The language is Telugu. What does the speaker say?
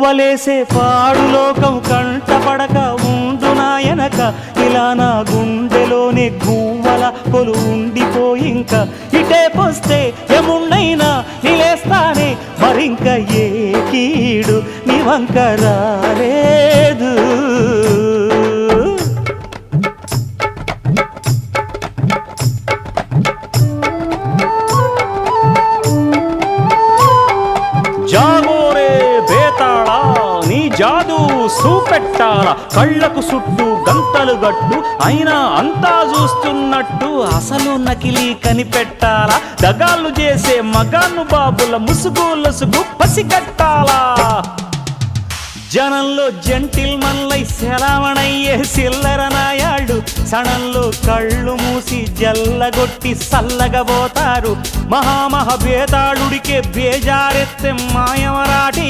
వలేసే పాడు లోకం కంటపడక ఉండు నాయనక ఇలా నా గుండెలోనే గువ్వల కొలు ఉండిపోయింక ఇటే పోస్తే ఎమున్నైనా నిలేస్తానే మరింక ఏ కీడు నీ వంక రాలేదు. జాగోరే బేతాళా నీ జాదు సూపెట్టాల కళ్ళకు చుట్టూ గంతలు గట్టు అయినా అంతా చూస్తున్నట్టు అసలు నకిలీ కనిపెట్టాలా దగాళ్ళు చేసే మగాను బాబుల ముసుగు లొసుగు పసిగట్టాలా జనంలో జంటిల్ మల్లై సెలవణయ్యే సిల్లర నాయాళ్ళు సణంలో కళ్ళు మూసి జల్లగొట్టి సల్లగబోతారు మహామహ బేతాళుడికే బేజారెత్తే మాయమరాటి